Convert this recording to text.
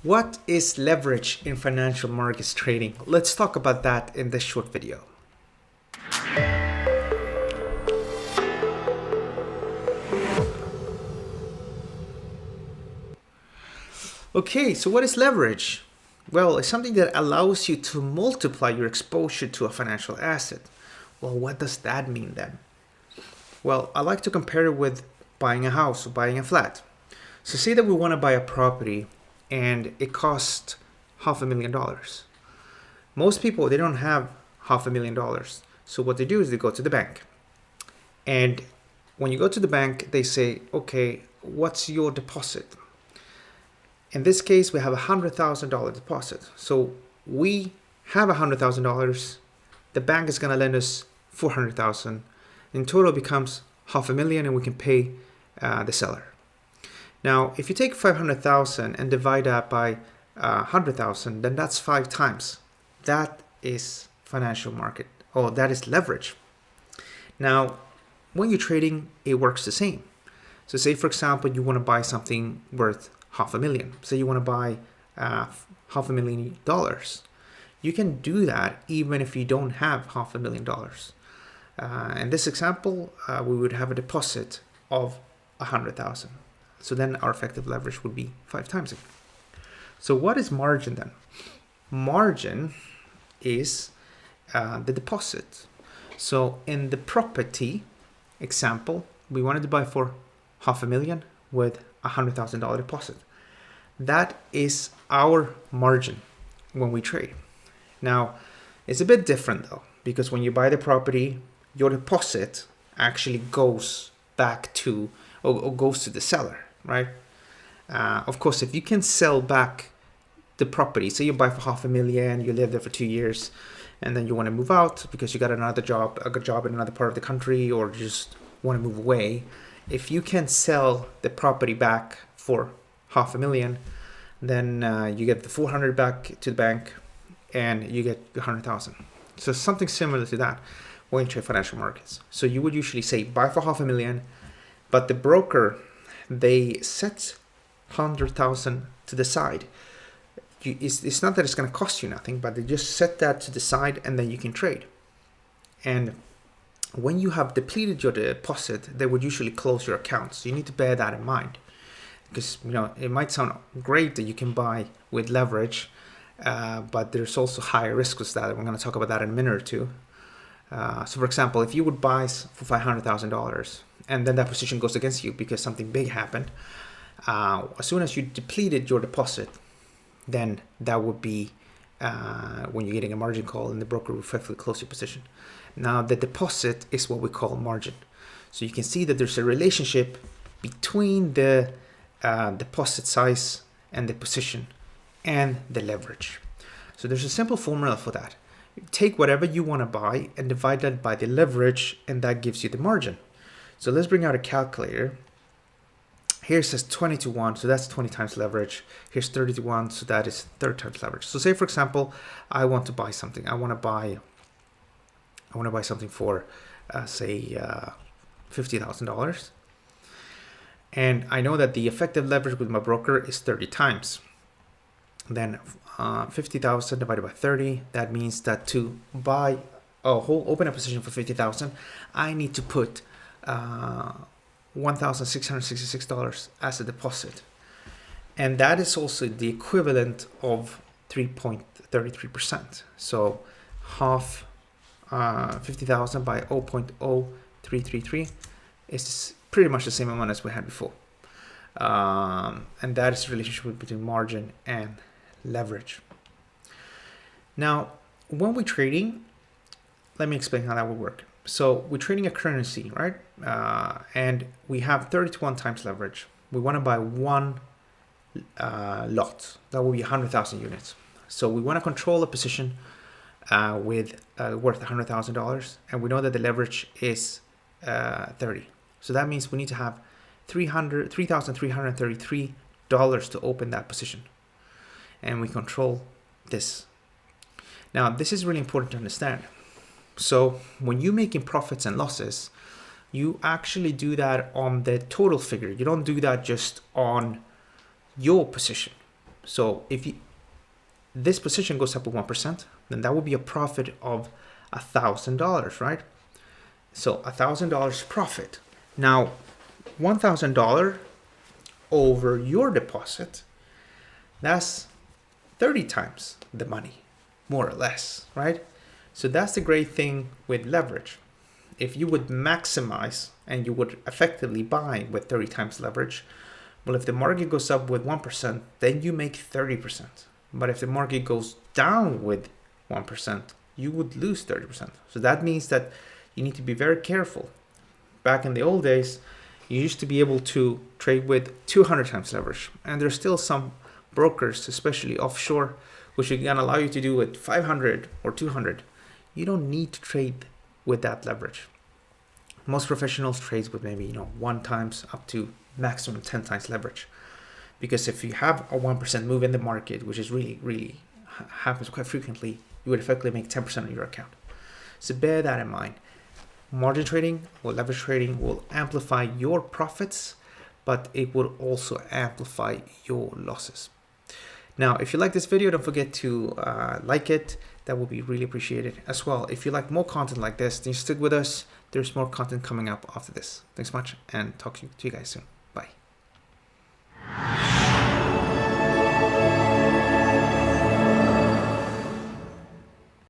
What is leverage in financial markets trading? Let's talk about that in this short video. Okay, so what is leverage? Well, it's something that allows you to multiply your exposure to a financial asset. Well, what does that mean then? Well, I like to compare it with buying a house or buying a flat. So say that we want to buy a property and it costs $500,000. Most people, they don't have $500,000. So what they do is they go to the bank. And when you go to the bank, they say, okay, what's your deposit? In this case, we have a $100,000 deposit. So we have $100,000. The bank is going to lend us $400,000. In total, it becomes $500,000, and we can pay the seller. Now, if you take $500,000 and divide that by $100,000, then that's 5 times. That is financial market. Oh, that is leverage. Now, when you're trading, it works the same. So say, for example, you want to buy something worth $500,000. Say you want to buy $500,000. You can do that even if you don't have $500,000. In this example, we would have a deposit of $100,000. So then our effective leverage would be 5 times it. So what is margin then? Margin is the deposit. So in the property example, we wanted to buy for $500,000 with $100,000 deposit. That is our margin when we trade. Now, it's a bit different though, because when you buy the property, your deposit actually goes back to or goes to the seller, right? Of course, if you can sell back the property, say you buy for $500,000, you live there for 2 years, and then you want to move out because you got another job, a good job in another part of the country, or just want to move away. If you can sell the property back for $500,000, then you get the 400 back to the bank, and you get 100,000. So something similar to that when you trade financial markets. So you would usually say buy for $500,000, but the broker, they set 100,000 to the side. It's not that it's going to cost you nothing, but they just set that to the side, and then you can trade. And when you have depleted your deposit, they would usually close your account. So you need to bear that in mind, because it might sound great that you can buy with leverage, but there's also higher risk with that. We're going to talk about that in a minute or two. So for example, if you would buy for $500,000 and then that position goes against you because something big happened, as soon as you depleted your deposit, then that would be when you're getting a margin call, and the broker will effectively close your position. Now, the deposit is what we call margin. So you can see that there's a relationship between the deposit size and the position and the leverage. So there's a simple formula for that. Take whatever you want to buy and divide that by the leverage, and that gives you the margin. So let's bring out a calculator. Here it says 20 to 1, so that's 20 times leverage. Here's 30 to 1, so that is 30 times leverage. So say, for example, I want to buy something. I want to buy something for, say, $50,000. And I know that the effective leverage with my broker is 30 times. Then 50,000 divided by 30, that means that to buy a whole open a position for 50,000, I need to put $1,666 as a deposit. And that is also the equivalent of 3.33%. So half 50,000 by 0.0333 is pretty much the same amount as we had before. And that is the relationship between margin and leverage. Now, when we're trading, let me explain how that would work. So we're trading a currency, right? And we have 30 to 1 times leverage. We want to buy one lot. That will be 100,000 units. So we want to control a position with worth $100,000, and we know that the leverage is 30. So that means we need to have $3,333 to open that position, and we control this. Now, this is really important to understand. So when you're making profits and losses, you actually do that on the total figure. You don't do that just on your position. So if this position goes up with 1%, then that would be a profit of $1,000, right? So $1,000 profit. Now, $1,000 over your deposit, that's 30 times the money, more or less, right? So that's the great thing with leverage. If you would maximize and you would effectively buy with 30 times leverage, well, if the market goes up with 1%, then you make 30%. But if the market goes down with 1%, you would lose 30%. So that means that you need to be very careful. Back in the old days, you used to be able to trade with 200 times leverage. And there's still some brokers, especially offshore, which can allow you to do with 500 or 200. You don't need to trade with that leverage. Most professionals trade with maybe 1 times up to maximum 10 times leverage. Because if you have a 1% move in the market, which is really happens quite frequently, you would effectively make 10% on your account. So bear that in mind. Margin trading or leverage trading will amplify your profits, but it will also amplify your losses. Now, if you like this video, don't forget to like it. That would be really appreciated. As well, if you like more content like this, then stick with us. There's more content coming up after this. Thanks much, and talk to you guys soon. Bye.